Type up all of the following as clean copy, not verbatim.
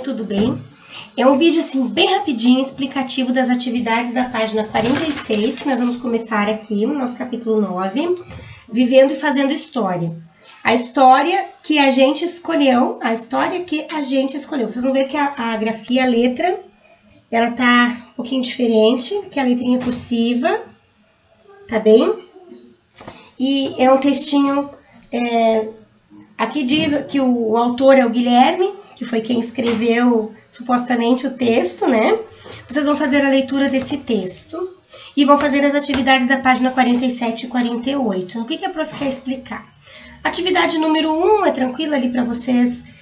tudo bem? É um vídeo assim bem rapidinho, explicativo das atividades da página 46, que nós vamos começar aqui no nosso capítulo 9, Vivendo e Fazendo História. A história que a gente escolheu, Vocês vão ver que a grafia, a letra, ela tá um pouquinho diferente, que é a letrinha cursiva, tá bem? E é um textinho, aqui diz que o autor é o Guilherme, que foi quem escreveu supostamente o texto, né? Vocês vão fazer a leitura desse texto e vão fazer as atividades da página 47 e 48. Então, o que a prof quer explicar? Atividade número 1 é tranquila ali para vocês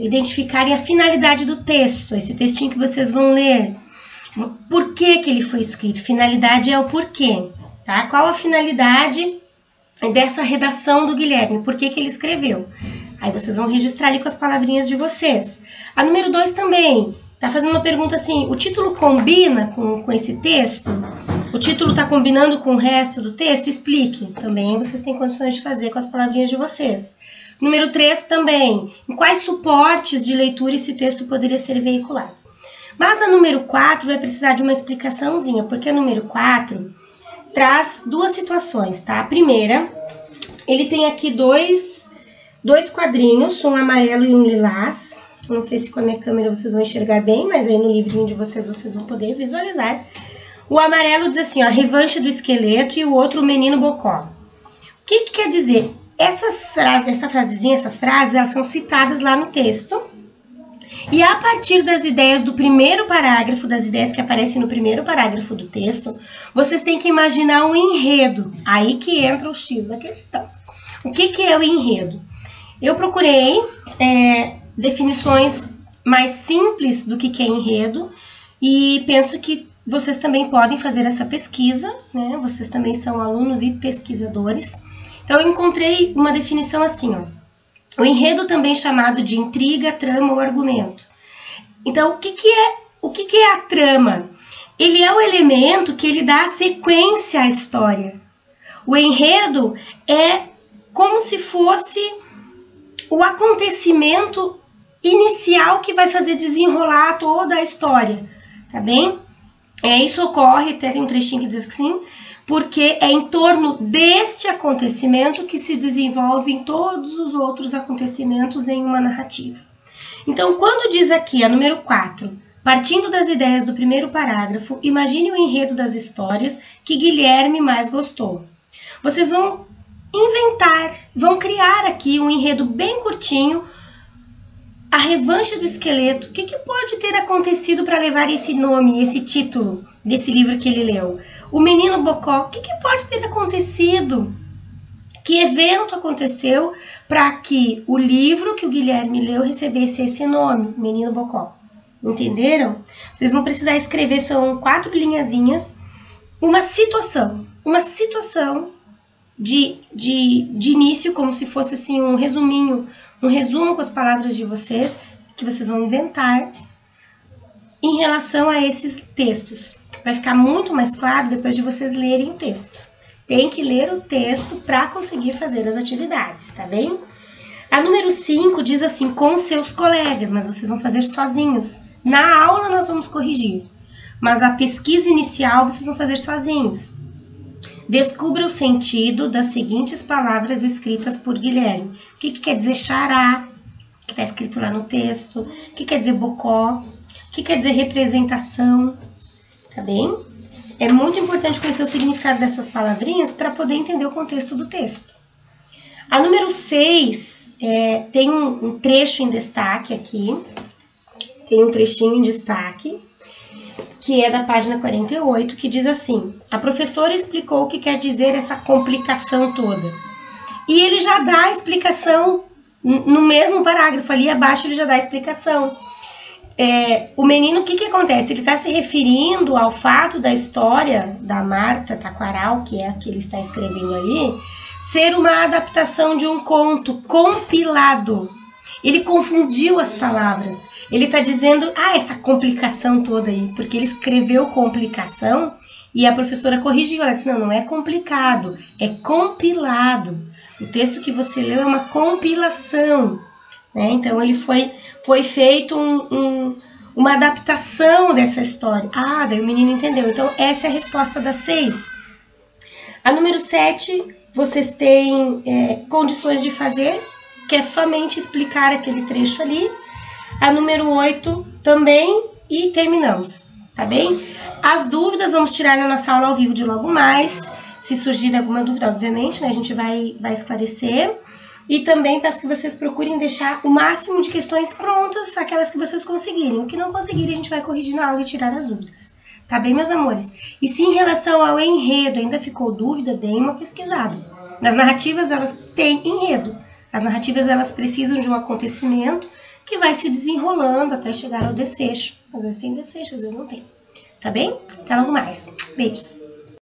identificarem a finalidade do texto, esse textinho que vocês vão ler. Por que ele foi escrito? Finalidade é o porquê, tá? Qual a finalidade dessa redação do Guilherme? Por que ele escreveu? Aí vocês vão registrar ali com as palavrinhas de vocês. A número 2 também, tá fazendo uma pergunta assim, o título combina com esse texto? O título tá combinando com o resto do texto? Explique. Também vocês têm condições de fazer com as palavrinhas de vocês. Número 3 também, em quais suportes de leitura esse texto poderia ser veiculado? Mas a número 4 vai precisar de uma explicaçãozinha, porque a número 4 traz duas situações, tá? A primeira, ele tem aqui dois quadrinhos, um amarelo e um lilás. Não sei se com a minha câmera vocês vão enxergar bem, mas aí no livrinho de vocês vão poder visualizar. O amarelo diz assim, ó, a revanche do esqueleto, e o outro, o menino bocó. O que quer dizer? Essas frases, elas são citadas lá no texto. E a partir das ideias do primeiro parágrafo, das ideias que aparecem no primeiro parágrafo do texto, vocês têm que imaginar um enredo. Aí que entra o X da questão. O que é o enredo? Eu procurei definições mais simples do que é enredo e penso que vocês também podem fazer essa pesquisa, né? Vocês também são alunos e pesquisadores. Então, eu encontrei uma definição assim, ó. O enredo também chamado de intriga, trama ou argumento. Então, o que é a trama? Ele é o elemento que ele dá a sequência à história. O enredo é como se fosse o acontecimento inicial que vai fazer desenrolar toda a história, tá bem? Isso ocorre, até tem um trechinho que diz assim, porque é em torno deste acontecimento que se desenvolvem todos os outros acontecimentos em uma narrativa. Então, quando diz aqui, a número 4, partindo das ideias do primeiro parágrafo, imagine o enredo das histórias que Guilherme mais gostou. Vocês vão inventar, vão criar aqui um enredo bem curtinho, a revanche do esqueleto. O que pode ter acontecido para levar esse nome, esse título desse livro que ele leu? O menino bocó. O que pode ter acontecido? Que evento aconteceu para que o livro que o Guilherme leu recebesse esse nome, Menino Bocó? Entenderam? Vocês vão precisar escrever, são 4 linhazinhas, uma situação de início, como se fosse assim um resuminho, um resumo com as palavras de vocês, que vocês vão inventar em relação a esses textos. Vai ficar muito mais claro depois de vocês lerem o texto. Tem que ler o texto para conseguir fazer as atividades, tá bem? A número 5 diz assim, com seus colegas, mas vocês vão fazer sozinhos. Na aula nós vamos corrigir, mas a pesquisa inicial vocês vão fazer sozinhos. Descubra o sentido das seguintes palavras escritas por Guilherme. O que quer dizer xará, que está escrito lá no texto? O que quer dizer bocó? O que quer dizer representação? Tá bem? É muito importante conhecer o significado dessas palavrinhas para poder entender o contexto do texto. A número 6 tem um trecho em destaque aqui. Tem um trechinho em destaque, que é da página 48, que diz assim, a professora explicou o que quer dizer essa complicação toda. E ele já dá a explicação, no mesmo parágrafo, ali abaixo ele já dá a explicação. O menino, o que acontece? Ele está se referindo ao fato da história da Marta Taquaral, que é a que ele está escrevendo ali, ser uma adaptação de um conto compilado. Ele confundiu as palavras. Ele está dizendo, essa complicação toda aí, porque ele escreveu complicação e a professora corrigiu. Ela disse, não é complicado, é compilado. O texto que você leu é uma compilação. né? Então, ele foi feito uma adaptação dessa história. Ah, daí o menino entendeu. Então, essa é a resposta da 6. A número 7, vocês têm condições de fazer, que é somente explicar aquele trecho ali. A número 8 também, e terminamos, tá bem? As dúvidas vamos tirar na nossa aula ao vivo de logo mais. Se surgir alguma dúvida, obviamente, né, a gente vai esclarecer. E também peço que vocês procurem deixar o máximo de questões prontas, aquelas que vocês conseguirem. O que não conseguirem, a gente vai corrigir na aula e tirar as dúvidas. Tá bem, meus amores? E se em relação ao enredo ainda ficou dúvida, deem uma pesquisada. Nas narrativas, elas têm enredo. As narrativas, elas precisam de um acontecimento que vai se desenrolando até chegar ao desfecho. Às vezes tem desfecho, às vezes não tem. Tá bem? Até logo mais. Beijos.